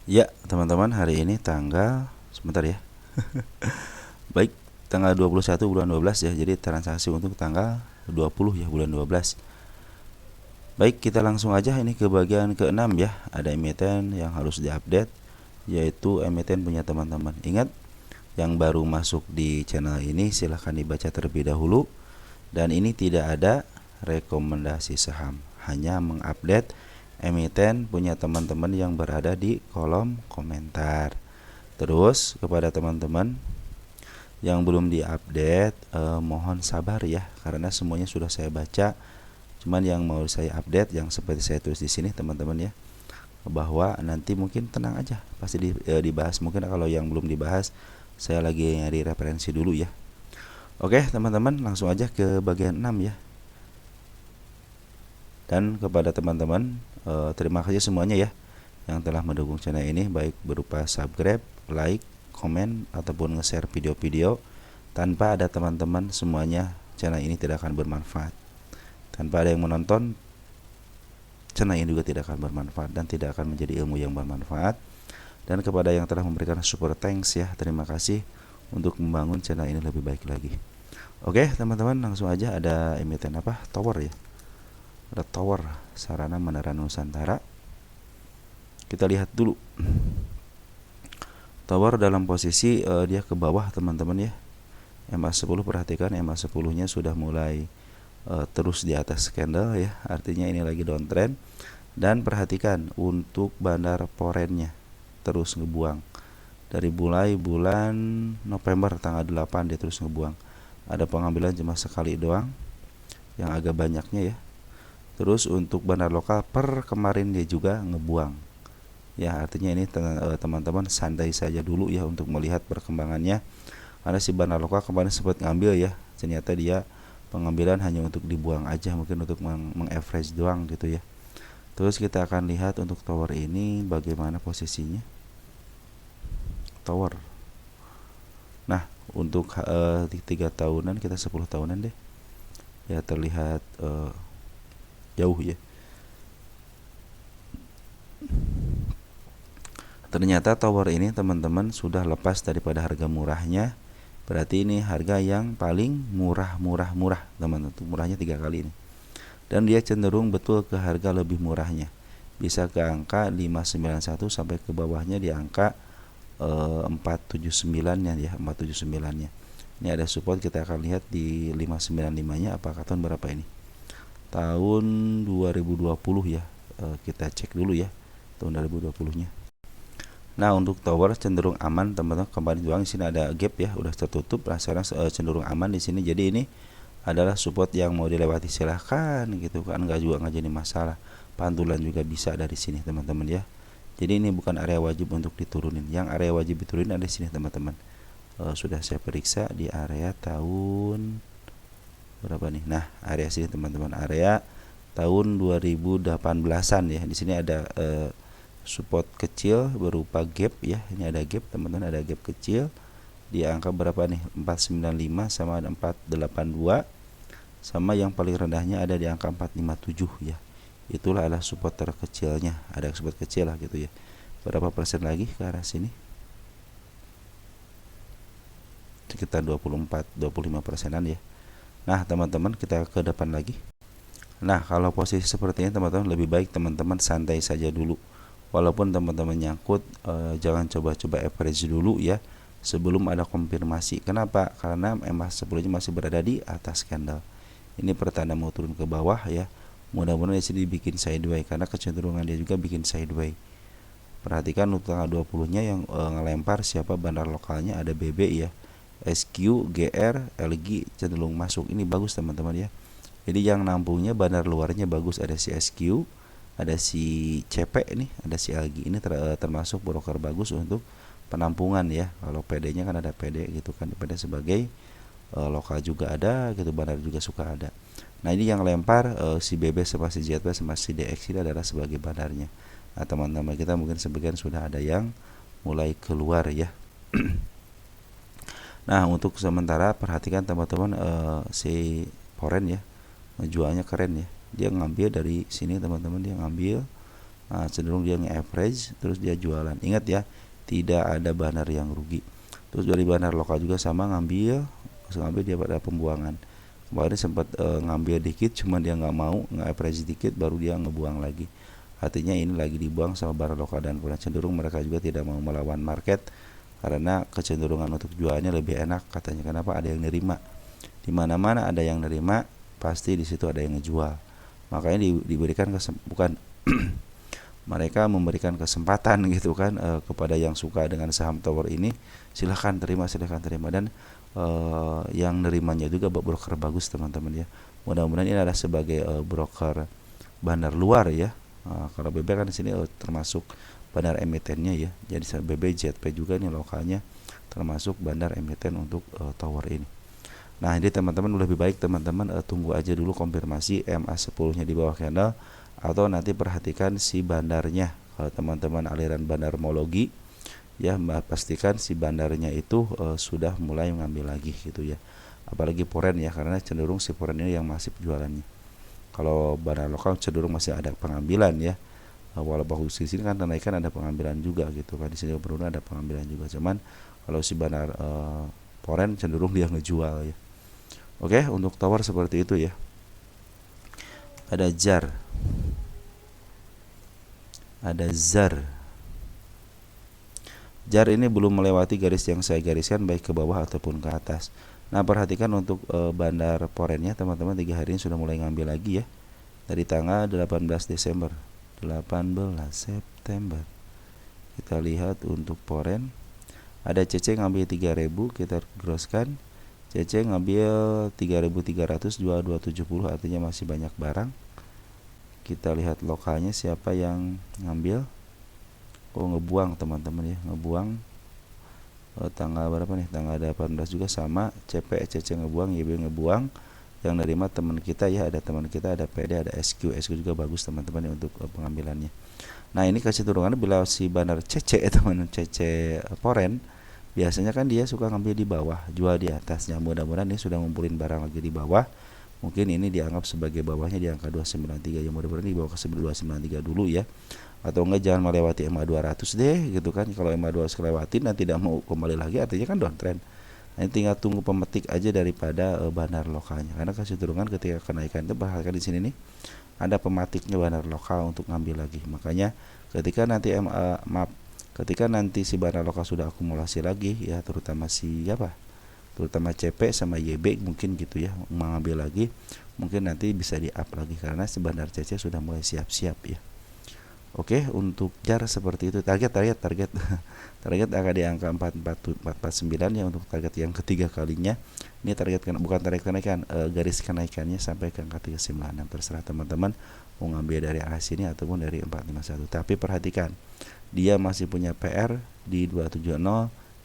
Ya, teman-teman, hari ini tanggal sebentar ya. Baik, tanggal 21 bulan 12 ya. Jadi transaksi untuk tanggal 20 ya bulan 12. Baik, kita langsung aja ini ke bagian ke-6 ya. Ada emiten yang harus diupdate, yaitu emiten punya teman-teman. Ingat, yang baru masuk di channel ini silahkan dibaca terlebih dahulu. Dan ini tidak ada rekomendasi saham, hanya mengupdate emiten punya teman-teman yang berada di kolom komentar. Terus kepada teman-teman yang belum diupdate, mohon sabar ya, karena semuanya sudah saya baca. Cuman yang mau saya update yang seperti saya tulis di sini teman-teman ya, bahwa nanti mungkin tenang aja, pasti dibahas. Mungkin kalau yang belum dibahas, saya lagi nyari referensi dulu ya. Oke teman-teman, langsung aja ke bagian 6 ya. Dan kepada teman-teman, terima kasih semuanya ya yang telah mendukung channel ini, baik berupa subscribe, like, komen, ataupun nge-share video-video. Tanpa ada teman-teman, semuanya channel ini tidak akan bermanfaat. Tanpa ada yang menonton, channel ini juga tidak akan bermanfaat dan tidak akan menjadi ilmu yang bermanfaat. Dan kepada yang telah memberikan support, thanks ya, terima kasih untuk membangun channel ini lebih baik lagi. Oke teman-teman, langsung aja. Ada emiten apa? Tower ya. Ada Tower, Sarana Menara Nusantara. Kita lihat dulu. Tower dalam posisi dia ke bawah teman-teman ya. MA10, perhatikan MA10-nya sudah mulai terus di atas candle ya. Artinya ini lagi downtrend. Dan perhatikan untuk bandar porennya terus ngebuang. Dari mulai bulan November tanggal 8 dia terus ngebuang. Ada pengambilan cuma sekali doang, yang agak banyaknya ya. Terus untuk bandar lokal per kemarin dia juga ngebuang. Ya, artinya ini teman-teman santai saja dulu ya untuk melihat perkembangannya. Karena si bandar lokal kemarin sempat ngambil ya, ternyata dia pengambilan hanya untuk dibuang aja, mungkin untuk mengaverage doang gitu ya. Terus kita akan lihat untuk tower ini bagaimana posisinya. Tower. Nah, untuk 3 tahunan, kita 10 tahunan deh. Ya terlihat jauh ya. Ternyata tower ini teman-teman sudah lepas daripada harga murahnya. Berarti ini harga yang paling murah teman-teman. Murahnya 3 kali ini. Dan dia cenderung betul ke harga lebih murahnya. Bisa ke angka 591 sampai ke bawahnya di angka 479-nya ya, 479-nya. Ini ada support, kita akan lihat di 595-nya apakah tahun berapa ini? Tahun 2020 ya. Kita cek dulu ya tahun 2020-nya. Nah, untuk tower cenderung aman teman-teman. Kemarin doang di sini ada gap ya, udah tertutup. Nah, sekarang cenderung aman di sini. Jadi ini adalah support yang mau dilewati, silahkan gitu kan, nggak jadi masalah. Pantulan juga bisa dari sini teman-teman ya. Jadi ini bukan area wajib untuk diturunin. Yang area wajib diturunin ada di sini teman-teman. Sudah saya periksa di area tahun berapa nih? Nah, area sini teman-teman, area tahun 2018-an ya. Di sini ada support kecil berupa gap ya. Ini ada gap teman-teman, ada gap kecil di angka berapa nih? 495 sama 482, sama yang paling rendahnya ada di angka 457 ya. Itulah adalah support terkecilnya, ada support kecil lah gitu ya. Berapa persen lagi ke arah sini? Sekitar 24-25 persenan ya. Nah teman-teman, kita ke depan lagi. Nah, kalau posisi seperti ini teman-teman, lebih baik teman-teman santai saja dulu. Walaupun teman-teman nyangkut, jangan coba-coba average dulu ya sebelum ada konfirmasi. Kenapa? Karena MA10-nya masih berada di atas candle. Ini pertanda mau turun ke bawah ya. Mudah-mudahan di sini dibikin sideways, karena kecenderungan dia juga bikin sideways. Perhatikan untuk tanggal 20-nya yang ngelempar siapa bandar lokalnya, ada BB ya. SQ, GR, LG cenderung masuk. Ini bagus teman-teman ya. Jadi yang nampungnya bandar luarnya bagus, ada si SQ, ada si CP nih, ada si LG. Ini termasuk broker bagus untuk penampungan ya. Kalau PD-nya kan ada PD gitu kan, PD sebagai lokal juga ada gitu, bandar juga suka ada. Nah, ini yang lempar si BB sama si ZB sama si DX ini adalah sebagai bandarnya. Nah, teman-teman kita mungkin sebagian sudah ada yang mulai keluar ya. Nah, untuk sementara perhatikan teman-teman, si Foren ya, jualnya keren ya. Dia ngambil dari sini teman-teman, dia ngambil cenderung dia nge-average terus dia jualan. Ingat ya, tidak ada bandar yang rugi. Terus dari bandar lokal juga sama, ngambil dia pada pembuangan. Kemarin sempat ngambil dikit, cuma dia nggak mau, nge-average dikit, baru dia ngebuang lagi. Artinya ini lagi dibuang sama bandar lokal dan foreign. Cenderung mereka juga tidak mau melawan market karena kecenderungan untuk jualnya lebih enak katanya. Kenapa? Ada yang nerima. Di mana-mana ada yang nerima, pasti di situ ada yang ngejual. Makanya diberikan bukan mereka memberikan kesempatan gitu kan kepada yang suka dengan saham tower ini, silahkan terima dan yang nerimanya juga broker bagus teman-teman ya. Mudah-mudahan ini adalah sebagai broker bandar luar ya. Kalau BB kan di sini termasuk bandar emitennya ya. Jadi BB JP juga nih lokalnya termasuk bandar emiten untuk tower ini. Nah, ini teman-teman lebih baik teman-teman tunggu aja dulu konfirmasi MA10-nya di bawah candle, atau nanti perhatikan si bandarnya. Kalau teman-teman aliran bandarmologi ya, pastikan si bandarnya itu sudah mulai mengambil lagi gitu ya. Apalagi foreign ya, karena cenderung si foreign ini yang masif jualannya. Kalau bandar lokal cenderung masih ada pengambilan ya. Walaupun di sini kan kenaikan ada pengambilan juga gitu kan, di sini penurunan ada pengambilan juga. Cuman kalau si bandar foreign cenderung dia ngejual ya. Oke, untuk tower seperti itu ya. Ada jar, ada zar. Jar ini belum melewati garis yang saya gariskan baik ke bawah ataupun ke atas. Nah, perhatikan untuk bandar foreignnya teman-teman, 3 hari ini sudah mulai ngambil lagi ya. Dari tanggal 18 Desember, 18 September. Kita lihat untuk foreign. Ada CC ngambil 3.000, kita grosskan. CC ngambil 3.300, jual 270, artinya masih banyak barang. Kita lihat lokalnya siapa yang ngambil. Ngebuang teman-teman ya, ngebuang tanggal berapa nih, tanggal 18 juga sama. CC ngebuang, YB ngebuang. Yang nerima teman kita ya, ada teman kita, ada PD, ada SQ juga bagus teman-teman ya untuk pengambilannya. Nah, ini kecenderungannya bila si bandar CC teman CC foreign, biasanya kan dia suka ngambil di bawah, jual di atasnya. Mudah-mudahan dia sudah ngumpulin barang lagi di bawah. Mungkin ini dianggap sebagai bawahnya di angka 293 ya, mudah-mudahan di bawah ke 293 dulu ya. Atau enggak jangan melewati MA 200 deh gitu kan. Kalau MA 200 kelewatin dan tidak mau kembali lagi, artinya kan downtrend. Nah, tinggal tunggu pemetik aja daripada bandar lokalnya. Karena kecenderungan ketika kenaikan itu, bahkan di sini nih ada pematiknya bandar lokal untuk ngambil lagi. Makanya ketika nanti ketika nanti si bandar lokal sudah akumulasi lagi ya, terutama terutama CP sama YB mungkin gitu ya, mengambil lagi, mungkin nanti bisa di up lagi karena si bandar CC sudah mulai siap-siap ya. Oke, untuk jar seperti itu. Target target akan di angka 449 ya untuk target yang ketiga kalinya. Ini target bukan target kenaikan, garis kenaikannya sampai ke angka 396. Terserah teman-teman mau ngambil dari arah sini ataupun dari 451. Tapi perhatikan, dia masih punya PR di 270,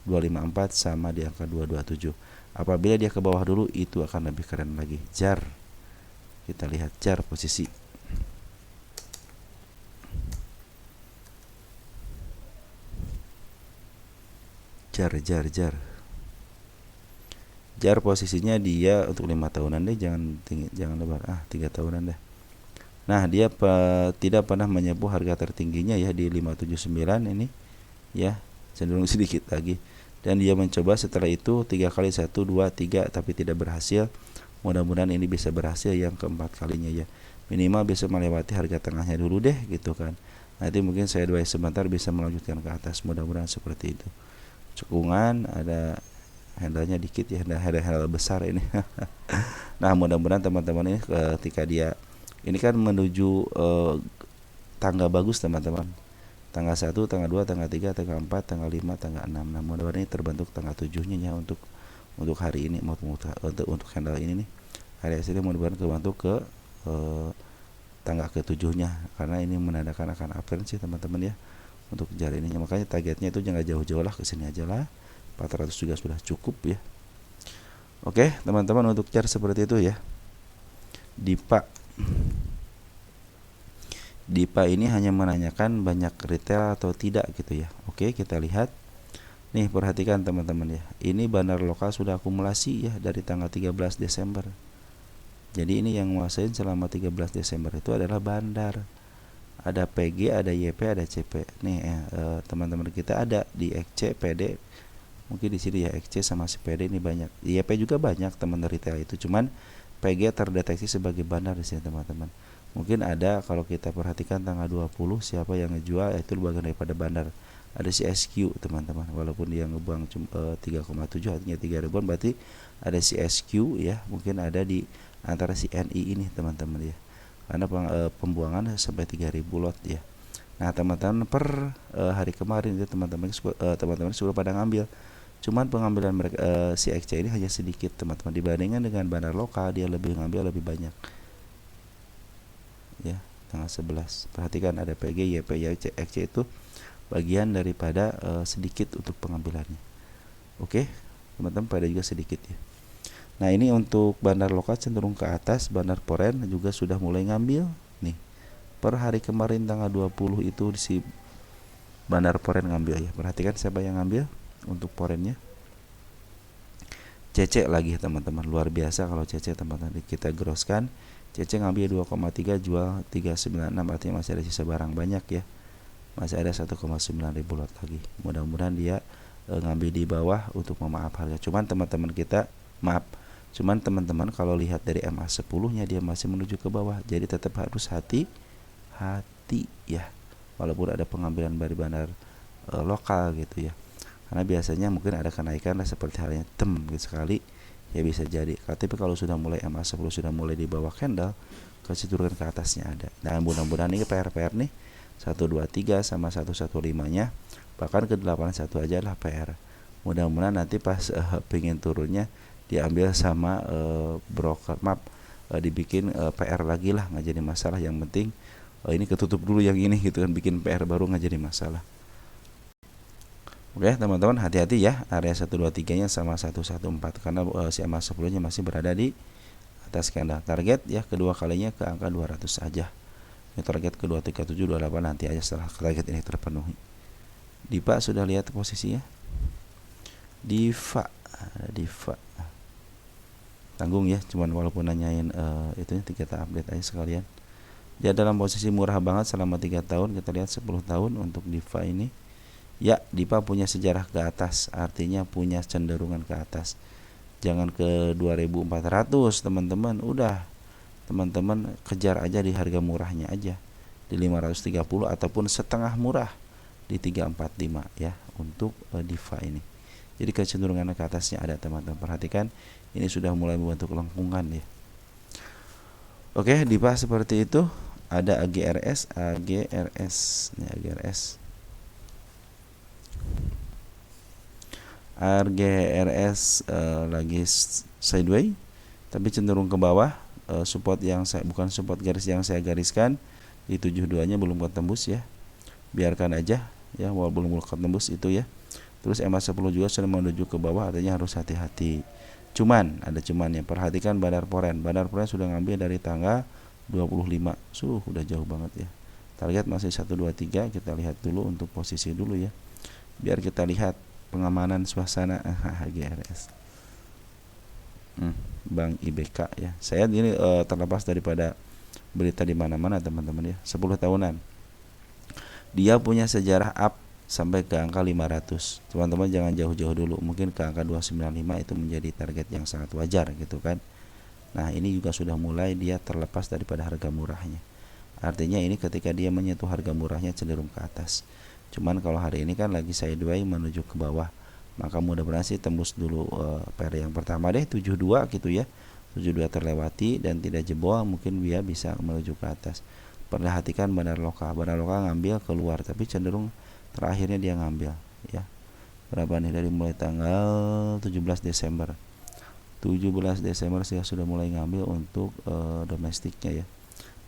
254 sama di angka 227. Apabila dia ke bawah dulu, itu akan lebih keren lagi. Jar, kita lihat jar posisi. Jar posisinya dia untuk 5 tahunan deh, jangan lebar, 3 tahunan deh. Nah, dia tidak pernah menyentuh harga tertingginya ya di 579 ini ya, cenderung sedikit lagi. Dan dia mencoba setelah itu 3 kali, 1, 2, 3 tapi tidak berhasil. Mudah-mudahan ini bisa berhasil yang keempat kalinya ya. Minimal bisa melewati harga tengahnya dulu deh gitu kan. Nanti mungkin saya doain sebentar bisa melanjutkan ke atas, mudah-mudahan seperti itu. Cekungan ada handle-nya dikit ya, handle besar ini. Nah, mudah-mudahan teman-teman ini ketika dia ini kan menuju tangga bagus teman-teman. Tanggal 1, tanggal 2, tanggal 3, tanggal 4, tanggal 5, tanggal 6. Nah, mudah-mudahan ini terbentuk tanggal 7-nya ya untuk hari ini, untuk handle ini nih. Hari ini mudah-mudahan terbentuk ke tanggal ke-7-nya karena ini menandakan akan uptrend sih teman-teman ya. Untuk jar ini, makanya targetnya itu jangan jauh-jauh lah, kesini aja lah, 400 juga sudah cukup ya. Oke teman-teman, untuk jar seperti itu ya. Dipa ini hanya menanyakan banyak retail atau tidak gitu ya. Oke, kita lihat nih, perhatikan teman-teman ya, ini bandar lokal sudah akumulasi ya dari tanggal 13 Desember. Jadi ini yang nguasain selama 13 Desember itu adalah bandar. ada PG, ada YP, ada CP. Nih teman-teman kita ada di XC, PD. Mungkin di sini ya XC sama si PD ini banyak. YP juga banyak teman retail itu. Cuman PG terdeteksi sebagai bandar di sini teman-teman. Mungkin ada kalau kita perhatikan tanggal 20 siapa yang ngejual itu bagian daripada bandar. Ada si SQ teman-teman. Walaupun dia ngebuang 3,7 artinya 3 ribuan berarti ada si SQ ya. Mungkin ada di antara si NI ini teman-teman ya. Karena pembuangan sampai 3000 lot ya. Nah teman-teman per hari kemarin itu teman-teman sudah pada ngambil. Cuman pengambilan mereka si XC ini hanya sedikit teman-teman dibandingkan dengan bandar lokal, dia lebih ngambil lebih banyak ya. Tanggal 11 perhatikan ada PG, YP, YC, XC itu bagian daripada sedikit untuk pengambilannya. Oke teman-teman, pada juga sedikit ya. Nah ini untuk bandar lokal cenderung ke atas, bandar foreign juga sudah mulai ngambil nih. Per hari kemarin tanggal 20 itu si bandar foreign ngambil ya. Perhatikan siapa yang ngambil untuk foreignnya. CC lagi teman-teman, luar biasa kalau CC teman-teman. Kita grosskan, CC ngambil 2,3 jual 396, artinya masih ada sisa barang banyak ya. Masih ada 1,9 ribu lot lagi. Mudah-mudahan dia ngambil di bawah untuk memaaf harga. Cuman teman-teman kita cuman teman-teman kalau lihat dari MA10 nya dia masih menuju ke bawah, jadi tetap harus hati-hati ya, walaupun ada pengambilan dari bandar lokal gitu ya, karena biasanya mungkin ada kenaikan lah seperti halnya gitu sekali ya bisa jadi. Tapi kalau sudah mulai MA10 sudah mulai di bawah candle, kecenderungan ke atasnya ada. Nah mudah-mudahan ini PR nih 123 sama 115 nya, bahkan ke 81 aja lah PR. Mudah-mudahan nanti pas pengen turunnya diambil sama broker dibikin PR lagi lah, nggak jadi masalah. Yang penting ini ketutup dulu yang ini gitu kan, bikin PR baru nggak jadi masalah. Oke teman-teman, hati-hati ya area 123 nya sama 114 karena si MA10 nya masih berada di atas candle. Target ya kedua kalinya ke angka 200 aja. Ini target ke 237 28 nanti aja setelah target ini terpenuhi. Diva sudah lihat posisinya? Diva tanggung ya, cuman walaupun nanyain itu kita update aja sekalian. Dia dalam posisi murah banget selama 3 tahun. Kita lihat 10 tahun untuk Diva ini. Ya, Diva punya sejarah ke atas, artinya punya cenderungan ke atas. Jangan ke 2400 teman-teman, udah teman-teman kejar aja di harga murahnya aja di 530 ataupun setengah murah di 345 ya untuk Diva ini. Jadi kecenderungan ke atasnya ada teman-teman. Perhatikan ini sudah mulai membentuk lengkungan ya. Oke, Diva seperti itu. Ada AGRS ini AGRS lagi sideways tapi cenderung ke bawah. Support yang bukan support garis yang saya gariskan di 72 nya belum ketembus ya. Biarkan aja ya, walaupun belum ketembus itu ya. Terus MA10 juga sudah menuju ke bawah, artinya harus hati-hati. Cuman ada cumannya, perhatikan bandar foreign sudah ngambil dari tanggal 25. Udah jauh banget ya. Target masih 123, kita lihat dulu untuk posisi dulu ya. Biar kita lihat pengamanan suasana HGRS. Bank IBK ya. Saya ini terlepas daripada berita di mana-mana teman-teman ya. 10 tahunan. Dia punya sejarah up sampai ke angka 500. Teman-teman jangan jauh-jauh dulu, mungkin ke angka 295 itu menjadi target yang sangat wajar gitu kan. Nah ini juga sudah mulai dia terlepas daripada harga murahnya, artinya ini ketika dia menyentuh harga murahnya cenderung ke atas. Cuman kalau hari ini kan lagi sideways menuju ke bawah, maka mudah-mudahan sih tembus dulu PR yang pertama deh 72 gitu ya. 72 terlewati dan tidak jebol, mungkin dia bisa menuju ke atas. Perhatikan bandar lokal ngambil keluar, tapi cenderung terakhirnya dia ngambil ya. Berapa nih dari mulai tanggal 17 Desember saya sudah mulai ngambil untuk domestiknya ya.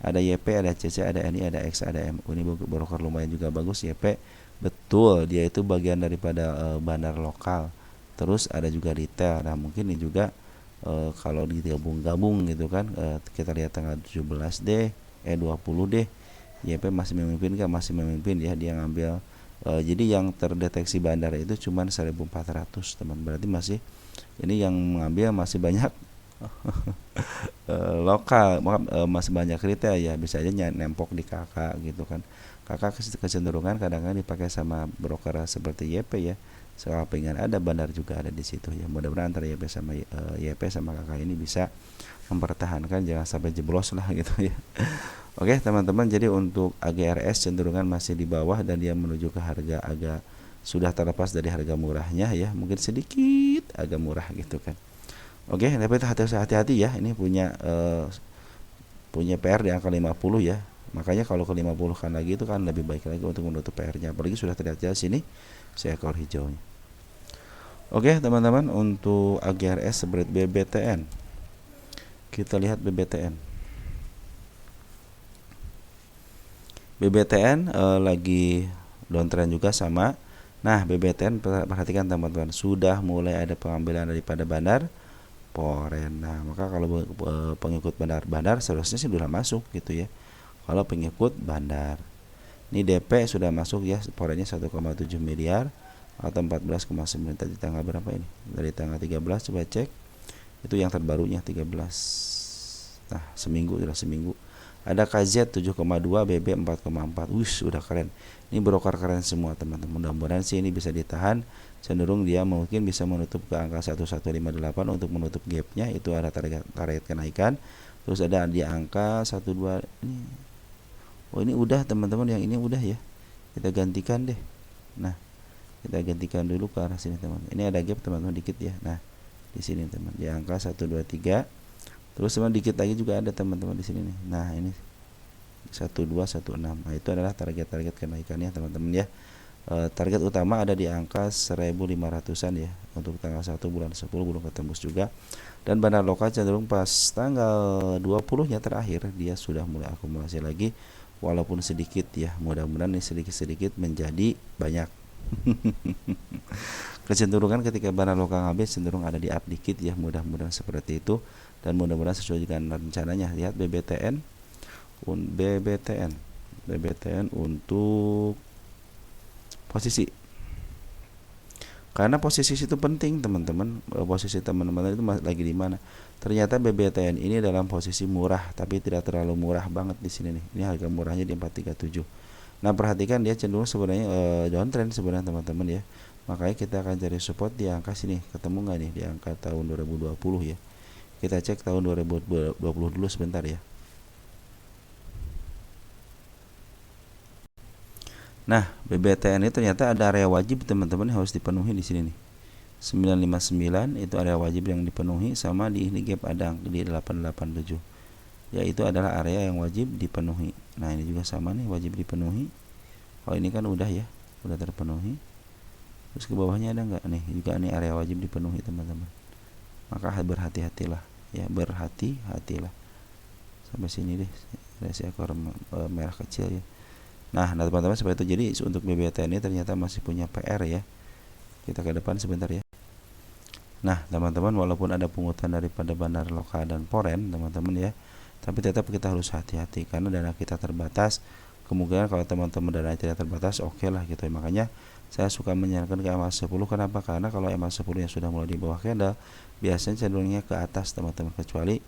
Ada YP, ada CC, ada NI, ada X, ada MU. Ini broker lumayan juga bagus. YP betul dia itu bagian daripada bandar lokal. Terus ada juga retail. Nah mungkin ini juga kalau digabung-gabung gitu kan, kita lihat tanggal 17 deh 20 deh, YP masih memimpin kan? Masih memimpin ya, dia ngambil jadi yang terdeteksi bandar itu cuma 1400 teman. Berarti masih ini yang mengambil masih banyak lokal, masih banyak kriteria ya, bisa aja nempok di kakak gitu kan. Kakak kecenderungan kadang-kadang dipakai sama broker seperti YP ya. Soal pengen ada bandar juga ada di situ ya. Mudah-mudahan antara YP sama YP sama kakak ini bisa mempertahankan, jangan sampai jeblos lah gitu ya. Oke teman-teman, jadi untuk AGRS cenderungan masih di bawah dan dia menuju ke harga agak sudah terlepas dari harga murahnya ya, mungkin sedikit agak murah gitu kan. Oke, tapi hati-hati ya, ini punya PR di angka 50 ya. Makanya kalau ke 50 kan lagi itu kan lebih baik lagi untuk menutup PR-nya. Apalagi sudah terlihat jelas sini seekor hijaunya. Oke, teman-teman, untuk AGRS seperti BBTN. Kita lihat BBTN. BBTN lagi downtrend juga sama. Nah, BBTN perhatikan teman-teman, sudah mulai ada pengambilan daripada bandar Poren. Nah, maka kalau pengikut bandar seharusnya sih sudah masuk gitu ya. Kalau pengikut bandar. Ini DP sudah masuk ya, Porennya 1,7 miliar atau 14,9. Tadi tanggal berapa ini? Dari tanggal 13 coba cek. Itu yang terbarunya 13. Nah, sudah seminggu. Ada KZ 7,2, BB 4,4. Udah keren. Ini broker keren semua teman-teman. Mudah-mudahan sih ini bisa ditahan. Cenderung dia mungkin bisa menutup ke angka 1158 untuk menutup gapnya. Itu ada target kenaikan. Terus ada di angka 12 ini. Oh, ini udah teman-teman, yang ini udah ya. Kita gantikan deh. Nah, kita gantikan dulu ke arah sini teman. Ini ada gap teman-teman dikit ya. Nah, di sini teman, di angka 123. Terus teman dikit lagi juga ada teman-teman di sini nih. Nah, ini 1216. Nah, itu adalah target-target kenaikannya teman-teman ya. Target utama ada di angka 1500-an ya. Untuk tanggal 1 bulan 10 belum ketembus juga. Dan bandar lokal cenderung pas tanggal 20-nya terakhir dia sudah mulai akumulasi lagi, walaupun sedikit ya. Mudah-mudahan ini sedikit-sedikit menjadi banyak. Kecenderungan ketika bandar lokal habis cenderung ada di up dikit ya, mudah-mudahan seperti itu. Dan mudah-mudahan sesuai dengan rencananya. Lihat BBTN untuk posisi, karena posisi itu penting teman-teman. Posisi teman-teman itu lagi di mana. Ternyata BBTN ini dalam posisi murah, tapi tidak terlalu murah banget di sini nih. Ini harga murahnya di 437. Nah, perhatikan dia cenderung sebenarnya downtrend sebenarnya teman-teman ya. Makanya kita akan cari support di angka sini. Ketemu nggak nih di angka tahun 2020 ya. Kita cek tahun 2020 dulu sebentar ya. Nah, BBTN ini ternyata ada area wajib teman-teman yang harus dipenuhi di sini nih. 959 itu area wajib yang dipenuhi, sama di ini gap ada di 887. Yaitu adalah area yang wajib dipenuhi. Nah, ini juga sama nih, wajib dipenuhi. Oh, ini kan udah ya, udah terpenuhi. Terus ke bawahnya ada nggak nih? Juga nih area wajib dipenuhi teman-teman. Maka berhati-hatilah. Ya, berhati-hatilah. Sampai sini deh, ada seekor merah kecil ya. Nah, teman-teman seperti itu. Jadi untuk BBTN ini ternyata masih punya PR ya. Kita ke depan sebentar ya. Nah, teman-teman, walaupun ada pungutan daripada bandar lokal dan Poren teman-teman ya, tapi tetap kita harus hati-hati karena dana kita terbatas. Kemungkinan kalau teman-teman dana tidak terbatas, oke lah gitu ya. Makanya saya suka menyarankan ke MA10. Kenapa? Karena kalau MA10 yang sudah mulai di bawah candle, biasanya cenderungnya ke atas teman-teman, kecuali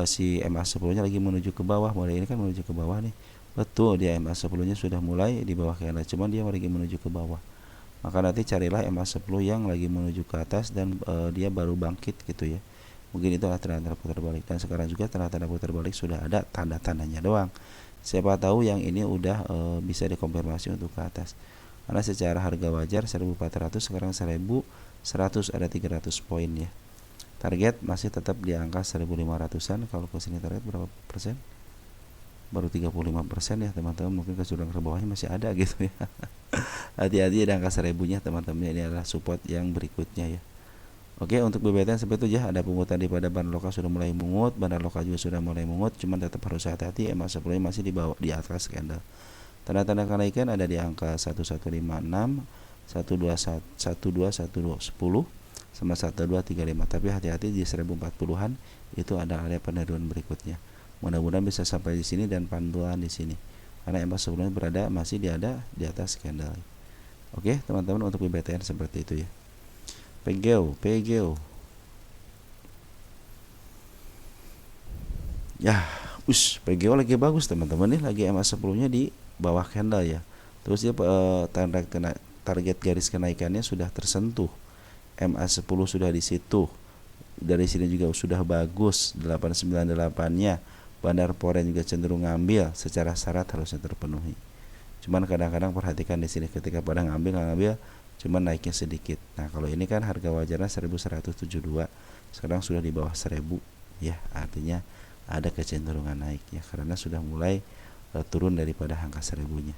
si MA10 nya lagi menuju ke bawah. Mulai ini kan menuju ke bawah nih. Betul, dia MA10 nya sudah mulai di bawah candle, cuman dia lagi menuju ke bawah. Maka nanti carilah MA10 yang lagi menuju ke atas dan dia baru bangkit gitu ya. Mungkin itu adalah tanda-tanda putar balik. Dan sekarang juga tanda-tanda putar balik sudah ada tanda-tandanya doang. Siapa tahu yang ini udah bisa dikonfirmasi untuk ke atas. Karena secara harga wajar 1400, sekarang 1100, ada 300 poin ya. Target masih tetap di angka 1500-an. Kalau ke sini target berapa persen? Baru 35% ya teman-teman. Mungkin kecenderungan ke bawahnya masih ada gitu ya. Hati-hati di angka 1000-nya teman-teman. Ini adalah support yang berikutnya ya. Oke, untuk BBTN seperti itu ya. Ada pungutan di pada bandar lokal sudah mulai mungut, bandar lokal juga sudah mulai mungut, cuman tetap harus hati-hati. MA10 masih di bawah, di atas candle. Tanda-tanda kenaikan ada di angka 1156, 1210 sama 1235. Tapi hati-hati di 1040-an itu ada area penurunan berikutnya. Mudah-mudahan bisa sampai di sini dan pantulan di sini. Karena MA sebelumnya berada masih di atas candle. Oke, teman-teman, untuk BBTN seperti itu ya. PGO. Ya, PGO lagi bagus teman-teman nih, lagi MA10 nya di bawah candle ya. Terus dia target garis kenaikannya sudah tersentuh. MA10 sudah di situ. Dari sini juga sudah bagus 898-nya. Bandar Poren juga cenderung ngambil, secara syarat harusnya terpenuhi. Cuman kadang-kadang perhatikan di sini ketika pada ngambil cuman naiknya sedikit. Nah, kalau ini kan harga wajarnya 1172, sekarang sudah di bawah 1000 ya, artinya ada kecenderungan naik ya, karena sudah mulai turun daripada angka 1000-nya.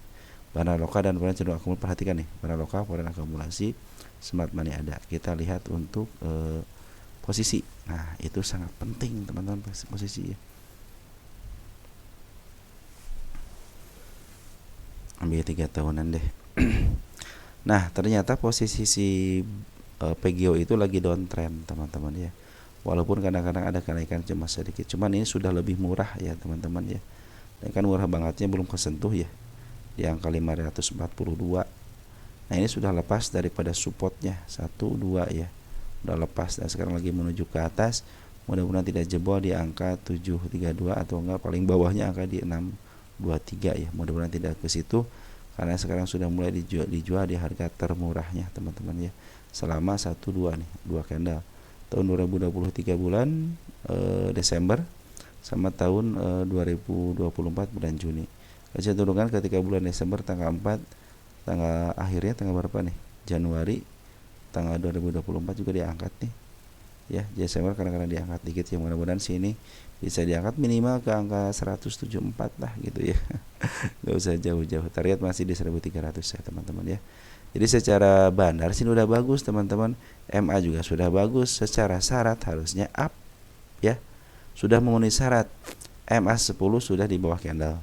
Bandar lokal dan poren cenderung akumulasi. Perhatikan nih, bandar lokal, poren akumulasi, smart money ada. Kita lihat untuk posisi. Nah, itu sangat penting teman-teman, posisi ya. Ambil 3 tahunan deh. Nah, ternyata posisi si PGO itu lagi downtrend teman-teman ya. Walaupun kadang-kadang ada kenaikan cuma sedikit, cuman ini sudah lebih murah ya teman-teman ya. Dan kan murah bangetnya belum kesentuh ya, di angka 542. Nah, ini sudah lepas daripada supportnya 1 2 ya. Udah lepas dan sekarang lagi menuju ke atas. Mudah-mudahan tidak jebol di angka 732 atau enggak paling bawahnya angka di 623 ya. Mudah-mudahan tidak ke situ, karena sekarang sudah mulai dijual di harga termurahnya teman-teman ya. Selama 1 2 nih, 2 candle. Tahun 2023 bulan Desember sama tahun 2024 bulan Juni. Kecenderungan ketika bulan Desember tanggal 4, tanggal akhirnya tanggal berapa nih? Januari tanggal 2024 juga diangkat nih. Ya, Desember kadang-kadang diangkat dikit ya, mudah-mudahan sini bisa diangkat minimal ke angka 174 lah gitu ya. Gak usah jauh-jauh. Target masih di 1300 ya teman-teman ya. Jadi secara bandar sini udah bagus teman-teman. MA juga sudah bagus, secara syarat harusnya up ya. Sudah memenuhi syarat. MA 10 sudah di bawah candle.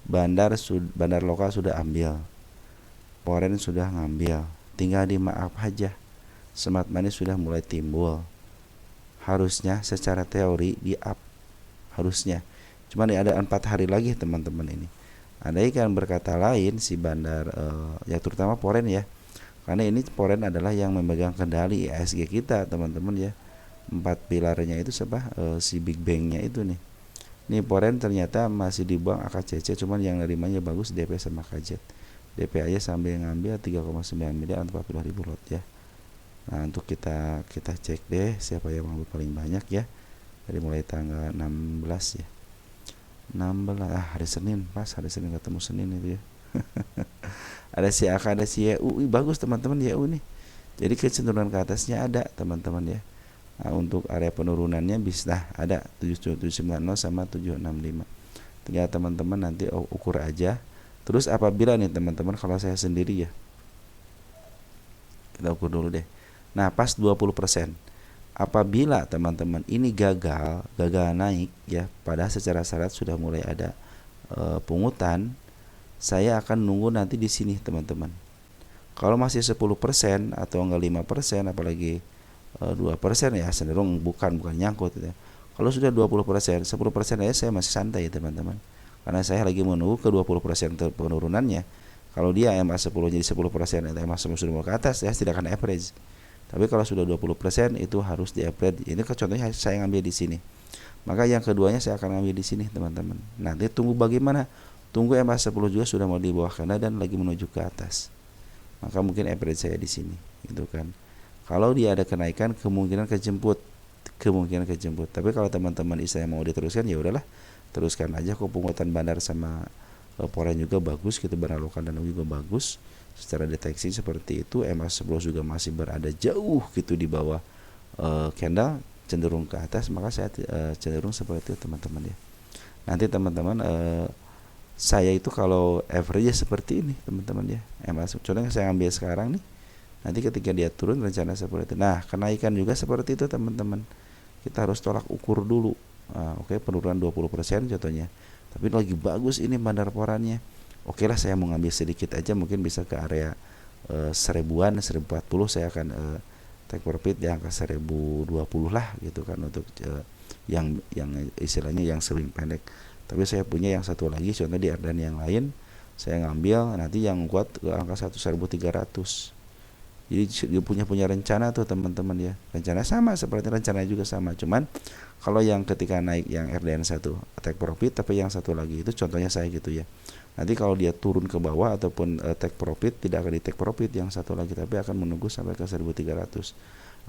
Bandar lokal sudah ambil. Poren sudah ngambil. Tinggal di maaf aja. Smart money sudah mulai timbul. Harusnya secara teori di up, harusnya. Cuman ada 4 hari lagi teman-teman ini. Andai kan berkata lain si bandar ya terutama poren ya. Karena ini poren adalah yang memegang kendali IHSG kita teman-teman ya. 4 pilarnya itu si Big Bang-nya itu nih. Ini poren ternyata masih dibuang AKCC, cuman yang nerimanya bagus DP sama KZ. DP aja sambil ngambil 3,9 miliar untuk 40.000 lot ya. Nah, untuk kita cek deh siapa yang mampu paling banyak ya. Dari mulai tanggal 16 ya. 16 hari Senin, pas hari Senin ketemu Senin itu ya. Ada si AK, ada si YU. Bagus teman-teman YU nih. Jadi kecenderungan ke atasnya ada teman-teman ya. Nah, untuk area penurunannya bisa ada 7790 sama 765. Tinggal teman-teman nanti ukur aja. Terus apabila nih teman-teman, kalau saya sendiri ya, kita ukur dulu deh. Nah, pas 20%. Apabila teman-teman ini gagal naik ya, padahal secara syarat sudah mulai ada pungutan, saya akan nunggu nanti di sini teman-teman. Kalau masih 10% atau enggak 5%, apalagi 2% ya cenderung bukan nyangkut ya. Kalau sudah 20%, 10% aja saya masih santai ya teman-teman. Karena saya lagi menunggu ke 20% penurunannya. Kalau dia MA10 jadi 10% atau MA10 sudah mau ke atas, ya tidak akan average. Tapi kalau sudah 20% itu harus di average. Ini contohnya saya ngambil di sini. Maka yang keduanya saya akan ngambil di sini teman-teman. Nanti tunggu bagaimana? Tunggu MA10 juga sudah mau di bawah kanan dan lagi menuju ke atas. Maka mungkin average saya di sini, gitu kan. Kalau dia ada kenaikan, kemungkinan kejemput. Tapi kalau teman-teman saya mau diteruskan, ya udahlah, teruskan aja. Kok penguatan bandar sama poren juga bagus, gitu, bandar lokal dan juga bagus. Secara deteksi seperti itu, MA10 juga masih berada jauh gitu di bawah candle, cenderung ke atas, maka saya cenderung seperti itu teman-teman ya. Nanti teman-teman saya itu kalau average seperti ini teman-teman ya. Contohnya saya ambil sekarang nih. Nanti ketika dia turun rencana seperti itu. Nah, kenaikan juga seperti itu teman-teman. Kita harus tolak ukur dulu. Oke, penurunan 20% contohnya. Tapi lagi bagus ini bandar porannya. Oke lah, saya mau ngambil sedikit aja, mungkin bisa ke area 1000-an, 1040 saya akan take profit di angka 1020 lah gitu kan, untuk yang istilahnya yang swing pendek. Tapi saya punya yang satu lagi contoh di Erdan yang lain, saya ngambil nanti yang kuat ke angka 1300 Jadi dia punya rencana tuh teman-teman ya. Rencana sama seperti rencana juga sama. Cuman kalau yang ketika naik yang RDN 1 take profit, tapi yang satu lagi itu contohnya saya gitu ya. Nanti kalau dia turun ke bawah ataupun take profit, tidak akan di take profit yang satu lagi, tapi akan menunggu sampai ke 1300.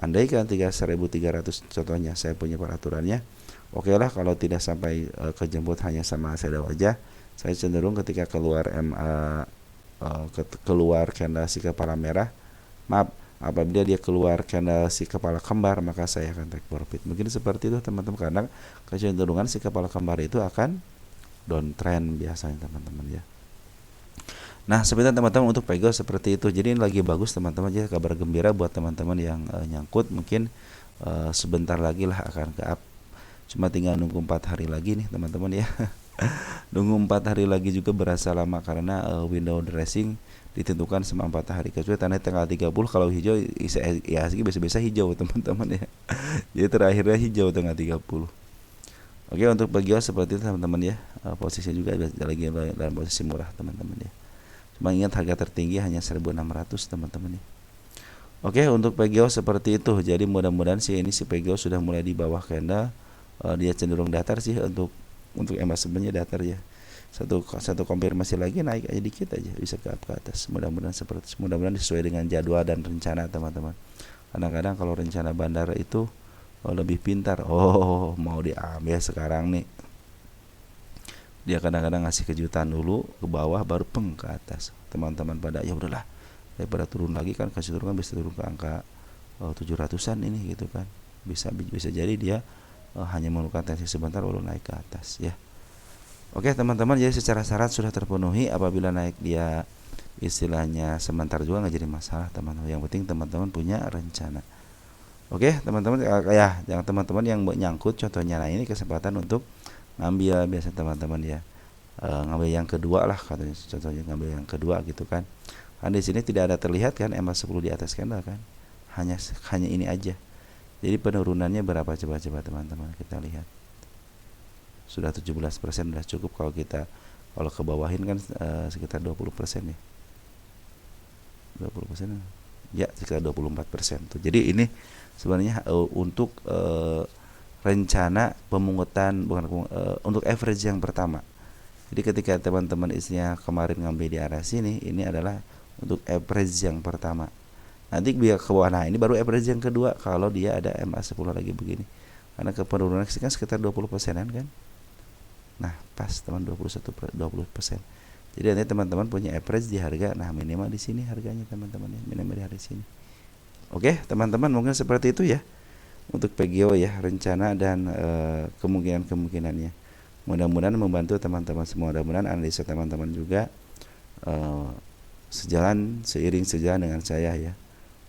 Andaikan 1300 contohnya saya punya peraturannya, oke lah kalau tidak sampai kejemput hanya sama shadow aja, saya cenderung ketika keluar keluar candle si kepala merah, maaf, apabila dia keluar candle si kepala kembar, maka saya akan take profit. Mungkin seperti itu teman-teman, karena kecenderungan si kepala kembar itu akan downtrend biasanya teman-teman ya. Nah sebentar teman-teman untuk pego seperti itu. Jadi ini lagi bagus teman-teman ya, kabar gembira buat teman-teman yang nyangkut. Mungkin sebentar lagi lah akan ke up. Cuma tinggal nunggu 4 hari lagi nih teman-teman ya. Nunggu 4 hari lagi juga berasa lama karena window dressing ditentukan selama 4 hari, kecuali tanggal 30 kalau hijau IHSG biasa-biasa hijau teman-teman ya. Jadi terakhirnya hijau tanggal 30. Oke, untuk pagi seperti itu teman-teman ya. Posisinya juga lagi dalam posisi murah teman-teman ya. Cuma ingat harga tertinggi hanya 1.600 teman-teman ya. Oke, untuk PGO seperti itu. Jadi mudah-mudahan sih ini si PGO sudah mulai di bawah candle. Dia cenderung datar sih untuk EMA sebenarnya datar ya. Satu konfirmasi lagi naik aja dikit aja bisa ke atas. Mudah-mudahan sesuai dengan jadwal dan rencana teman-teman. Kadang-kadang kalau rencana bandara itu lebih pintar. Mau diambil sekarang nih. Dia kadang-kadang ngasih kejutan dulu ke bawah baru peng ke atas. Teman-teman pada ya udahlah, daripada turun lagi kan, kasih turun kan bisa turun ke angka 700-an ini gitu kan. Bisa jadi dia hanya memerlukan tensi sebentar lalu naik ke atas ya. Oke teman-teman, jadi secara syarat sudah terpenuhi. Apabila naik dia istilahnya sebentar juga nggak jadi masalah teman-teman. Yang penting teman-teman punya rencana. Oke teman-teman ya, yang teman-teman yang nyangkut contohnya, nah ini kesempatan untuk ngambil biasa teman-teman ya. Ngambil yang kedua lah katanya, contohnya ngambil yang kedua gitu kan. Kan di sini tidak ada terlihat kan EMA 10 di atas candle kan. Hanya ini aja. Jadi penurunannya berapa coba teman-teman kita lihat. Sudah 17%, sudah cukup kalau ke bawahin kan sekitar 20% ya. 20% ya, sekitar 24% tuh. Jadi ini sebenarnya untuk rencana pemungutan untuk average yang pertama. Jadi ketika teman-teman isinya kemarin ngambil di arah sini, ini adalah untuk average yang pertama. Nanti biar ke bawah, nah ini baru average yang kedua kalau dia ada MA 10 lagi begini. Karena penurunan kan sekitar 20%-an kan. Nah pas teman 20%. Jadi nanti teman-teman punya average di harga, nah minimal di sini harganya teman-teman ya, minimal di harga sini. Oke teman-teman, mungkin seperti itu ya untuk PGO ya, rencana dan kemungkinannya. Mudah-mudahan membantu teman-teman semua. Mudah-mudahan analisa teman-teman juga seiring sejalan dengan saya ya.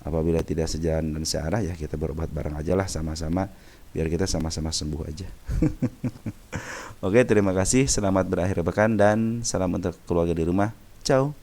Apabila tidak sejalan dan searah ya kita berobat bareng aja lah sama-sama, biar kita sama-sama sembuh aja. Oke, terima kasih. Selamat berakhir pekan dan salam untuk keluarga di rumah. Ciao.